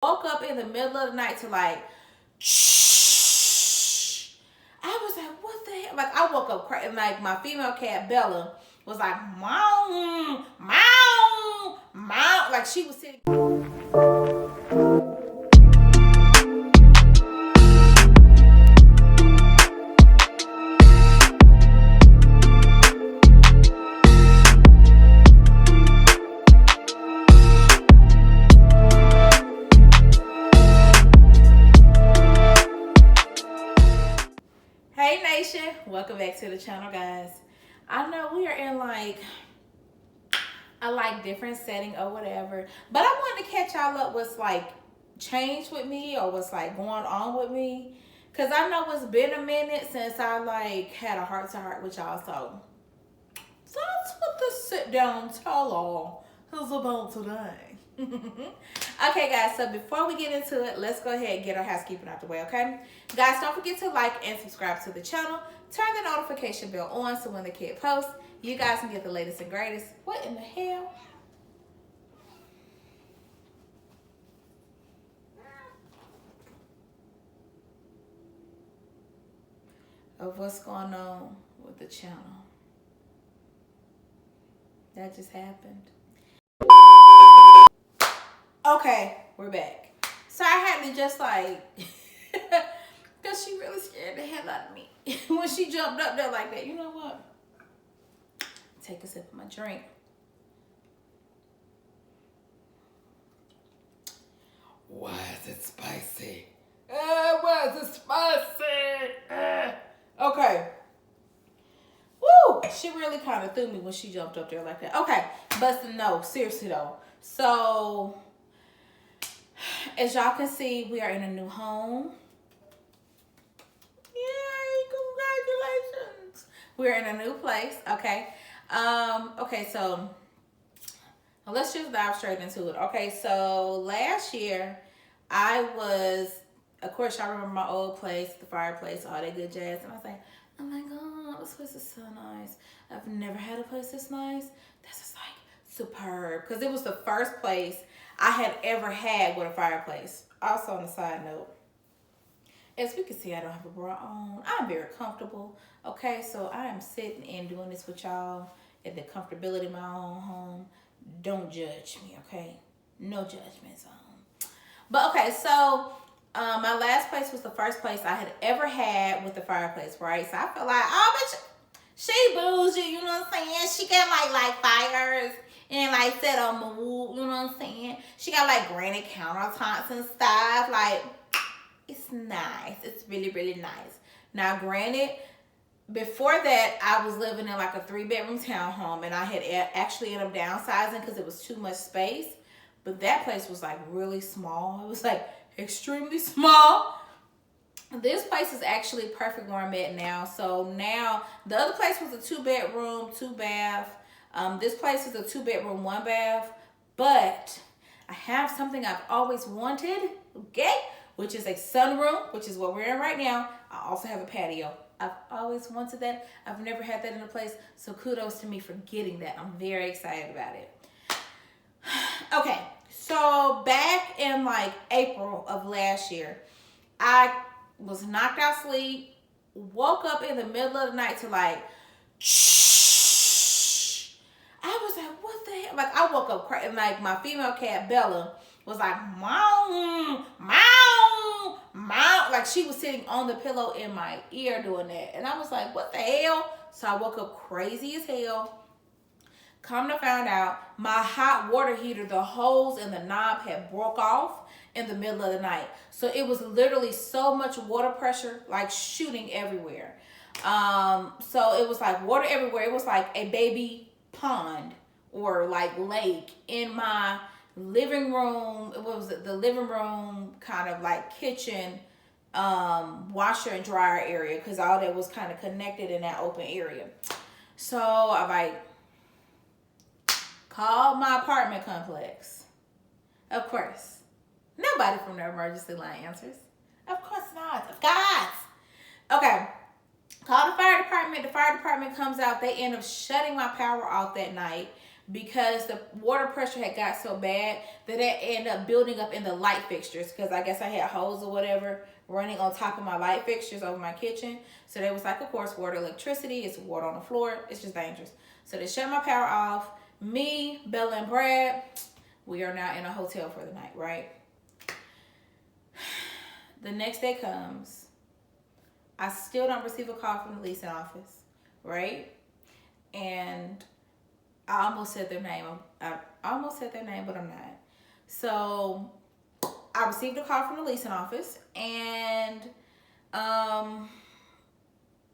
Woke up in the middle of the night to like, shh. I was like, what the hell? Like, I woke up crying. Like, my female cat, Bella, was like, meow, meow, meow. Like, she was sitting. Hey Nation, welcome back to the channel, guys. I know we are in like a different setting or whatever, but I wanted to catch y'all up what's like changed with me or what's like going on with me, because I know it's been a minute since I like had a heart-to-heart with y'all, so that's what the sit down tell all is about today. Okay guys, so before we get into it, let's go ahead and get our housekeeping out the way. Okay guys, don't forget to like and subscribe to the channel. Turn the notification bell on so when the kid posts, you guys can get the latest and greatest. What in the hell? Of what's going on with the channel. That just happened. Okay, we're back. So I had to just like, because she really scared the hell out of me when she jumped up there like that. You know what? Take a sip of my drink. Why is it spicy? Why is it spicy? Okay. Woo! She really kind of threw me when she jumped up there like that. Okay, but no, seriously though. So, as y'all can see, we are in a new home. Yay, congratulations. We're in a new place, okay? Okay, so let's just dive straight into it. Okay, so last year, I was, of course, y'all remember my old place, the fireplace, all that good jazz. And I was like, oh my God, this place is so nice. I've never had a place this nice. This is like superb. Because it was the first place I had ever had with a fireplace. Also, on the side note, as we can see, I don't have a bra on. I'm very comfortable. Okay, so I am sitting and doing this with y'all at the comfortability of my own home. Don't judge me, okay? No judgment zone. But okay, so my last place was the first place I had ever had with the fireplace, right? So I felt like, oh, but she bougie, you know what I'm saying? She got like fires and like set on the wood, you know what I'm saying? She got like granite countertops and stuff. Like, it's nice. It's really, really nice. Now, granted, before that, I was living in like a 3-bedroom townhome, and I had actually ended up downsizing because it was too much space. But that place was like really small. It was like extremely small. This place is actually perfect where I'm at now. So now, the other place was a 2-bedroom, 2-bath. This place is a 2-bedroom, 1-bath. But I have something I've always wanted, okay? Which is a sunroom, which is what we're in right now. I also have a patio. I've always wanted that. I've never had that in a place. So kudos to me for getting that. I'm very excited about it. Okay, so back in like April of last year, I was knocked out sleep, woke up in the middle of the night to like, shh. I was like, what the hell? Like, I woke up crying. Like, my female cat, Bella, was like, meow, meow, meow. Like, she was sitting on the pillow in my ear doing that. And I was like, what the hell? So I woke up crazy as hell. Come to find out, my hot water heater, the hose and the knob had broke off in the middle of the night. So it was literally so much water pressure, like shooting everywhere. So it was like water everywhere. It was like a baby pond or like lake in my living room. What was it? The living room kind of like kitchen, washer and dryer area, because all that was kind of connected in that open area. So I like called my apartment complex. Of course, nobody from the emergency line answers. Of course not. Of course. Okay. Call the fire department. The fire department comes out. They end up shutting my power off that night because the water pressure had got so bad that it ended up building up in the light fixtures, because I guess I had hose or whatever running on top of my light fixtures over my kitchen. So there was like, of course, water, electricity, it's water on the floor, it's just dangerous. So they shut my power off. Me, Bella, and Brad, we are now in a hotel for the night, right? The next day comes. I still don't receive a call from the leasing office, right? And I almost said their name. I almost said their name, but I'm not. So I received a call from the leasing office, and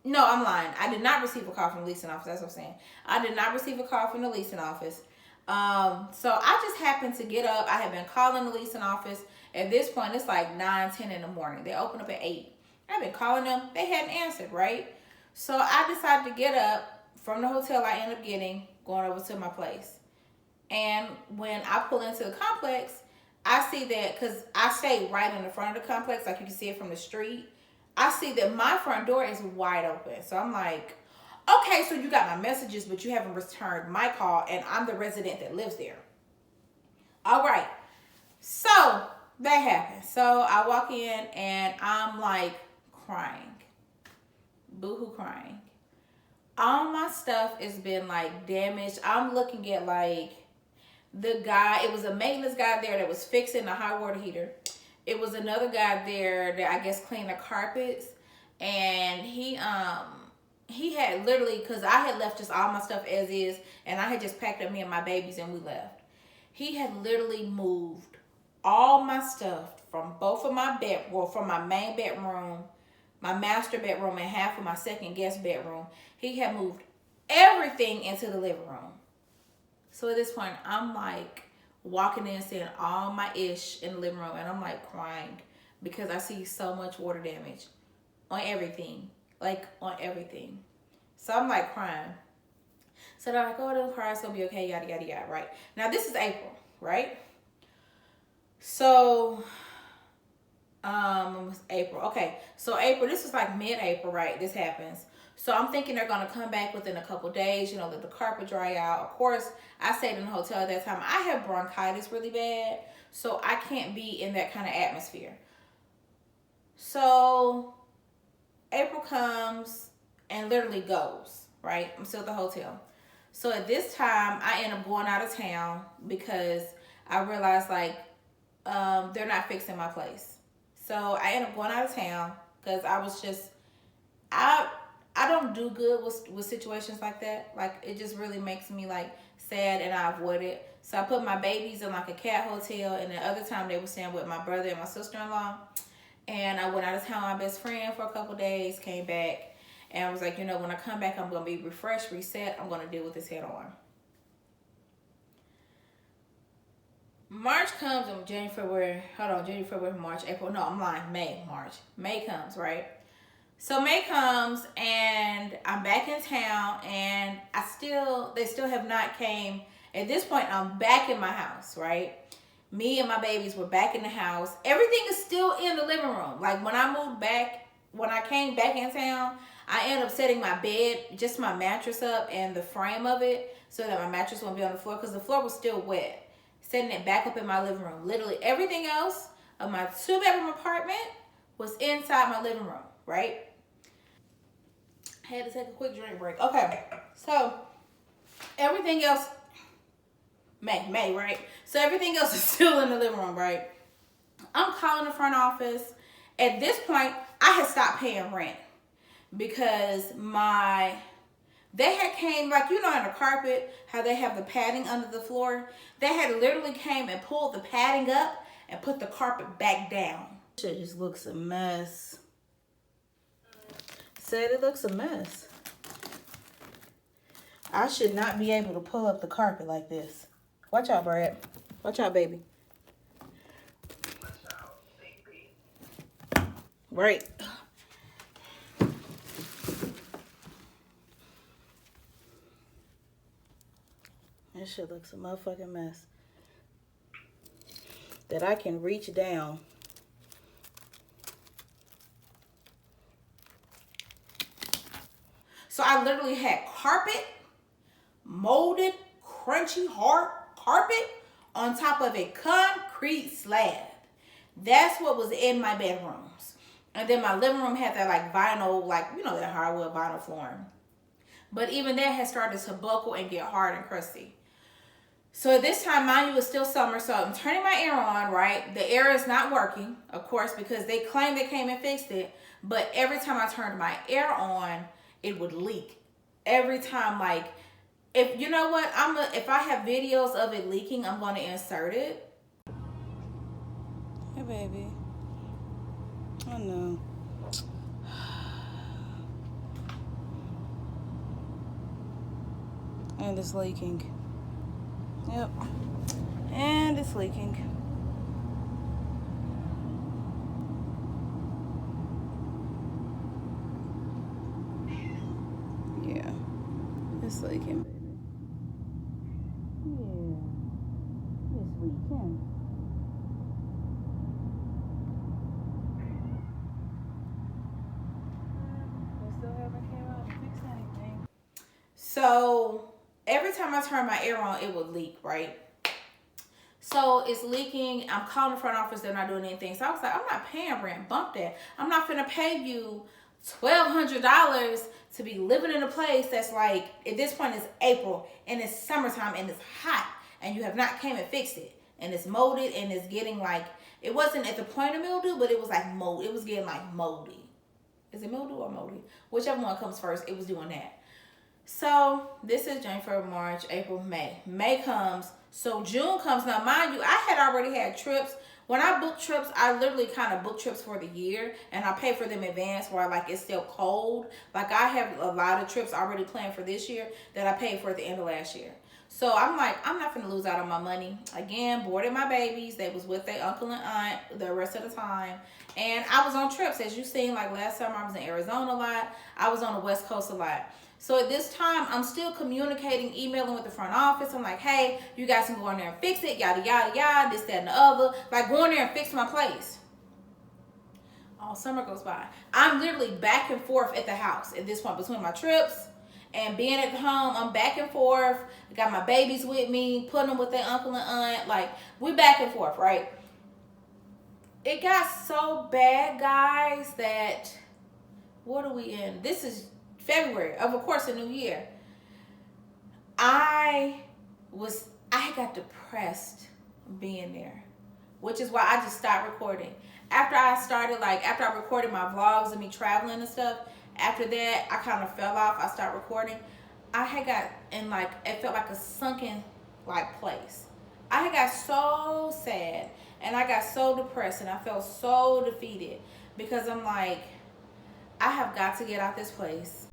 no, I'm lying. I did not receive a call from the leasing office. That's what I'm saying. I did not receive a call from the leasing office. So I just happened to get up. I had been calling the leasing office. At this point, it's like 9, 10 in the morning. They open up at 8. I've been calling them. They hadn't answered, right? So I decided to get up from the hotel I ended up getting, going over to my place. And when I pull into the complex, I see that, because I stay right in the front of the complex, like you can see it from the street. I see that my front door is wide open. So I'm like, okay, so you got my messages, but you haven't returned my call, and I'm the resident that lives there. All right. So that happened. So I walk in, and I'm like crying. Boo-hoo crying. All my stuff has been like damaged. I'm looking at like the guy, it was a maintenance guy there that was fixing the hot water heater. It was another guy there that I guess cleaned the carpets, and he had literally, because I had left just all my stuff as is, and I had just packed up me and my babies and we left. He had literally moved all my stuff from both of my from my main bedroom, my master bedroom, and half of my second guest bedroom. He had moved everything into the living room. So at this point, I'm like walking in, seeing all my ish in the living room, and I'm like crying because I see so much water damage on everything, like on everything. So I'm like crying. So they're like, oh, don't cry, it's gonna be okay, yada, yada, yada, right? Now this is April, right? So, it was April. Okay, so April, this was like mid-April, right? This happens. So I'm thinking they're gonna come back within a couple days, you know, let the carpet dry out. Of course, I stayed in the hotel at that time. I have bronchitis really bad, so I can't be in that kind of atmosphere. So April comes and literally goes, right? I'm still at the hotel. So at this time, I end up going out of town because I realized like they're not fixing my place. So I end up going out of town because I was just, I don't do good with situations like that. Like, it just really makes me like sad, and I avoid it. So I put my babies in like a cat hotel, and the other time they were staying with my brother and my sister-in-law. And I went out of town with my best friend for a couple days, came back, and I was like, you know, when I come back, I'm going to be refreshed, reset. I'm going to deal with this head on. March comes, and January, February, March, April. No, I'm lying. March. May comes, right? So May comes, and I'm back in town, and they still have not came. At this point, I'm back in my house, right? Me and my babies were back in the house. Everything is still in the living room. Like, when I moved back, when I came back in town, I ended up setting my bed, just my mattress up and the frame of it, so that my mattress won't be on the floor, because the floor was still wet. Setting it back up in my living room. Literally everything else of my 2-bedroom apartment was inside my living room, right? I had to take a quick drink break. Okay, so everything else, May, right? So everything else is still in the living room, right? I'm calling the front office. At this point, I had stopped paying rent because they had came, like, you know, in the carpet, how they have the padding under the floor. They had literally came and pulled the padding up and put the carpet back down. Shit just looks a mess. Said it looks a mess. I should not be able to pull up the carpet like this. Watch out, Brad. Watch out, baby. Watch out, baby. Right. This shit looks a motherfucking mess. That I can reach down. So I literally had carpet, molded crunchy, hard carpet on top of a concrete slab. That's what was in my bedrooms. And then my living room had that like vinyl, like, you know, that hardwood vinyl flooring. But even that has started to buckle and get hard and crusty. So at this time, mind you, it's still summer, so I'm turning my air on, right? The air is not working, of course, because they claim they came and fixed it. But every time I turned my air on, it would leak. Every time, like, if you know what, if I have videos of it leaking, I'm going to insert it. Hey, baby. Oh, no. And it's leaking. Yep. And it's leaking. Yeah. It's leaking, baby. Yeah. It's leaking. They still haven't came out to fix anything. So every time I turn my air on, it would leak, right? So it's leaking. I'm calling the front office. They're not doing anything. So I was like, I'm not paying rent. Bump that. I'm not finna pay you $1,200 to be living in a place that's like, at this point it's April and it's summertime and it's hot and you have not came and fixed it. And it's molded and it's getting like, it wasn't at the point of mildew, but it was like mold. It was getting like moldy. Is it mildew or moldy? Whichever one comes first, it was doing that. So this is January, February, March, April, May. May comes, so June comes. Now, mind you, I had already had trips. When I book trips, I literally kind of book trips for the year, and I pay for them in advance where like it's still cold. Like I have a lot of trips already planned for this year that I paid for at the end of last year. So I'm like, I'm not gonna lose out on my money. Again, boarded my babies. They was with their uncle and aunt the rest of the time. And I was on trips, as you seen, like last summer I was in Arizona a lot. I was on the West Coast a lot. So at this time, I'm still communicating, emailing with the front office. I'm like, hey, you guys can go in there and fix it, yada, yada, yada, this, that, and the other. Like, go in there and fix my place. All summer goes by. I'm literally back and forth at the house at this point between my trips and being at home. I'm back and forth. I got my babies with me, putting them with their uncle and aunt. Like, we back and forth, right? It got so bad, guys, that, what are we in? This is February of course, a new year. I got depressed being there, which is why I just stopped recording. After I recorded my vlogs of me traveling and stuff, after that, I kind of fell off. I stopped recording. I had got in like, it felt like a sunken like place. I had got so sad and I got so depressed and I felt so defeated because I'm like, I have got to get out this place.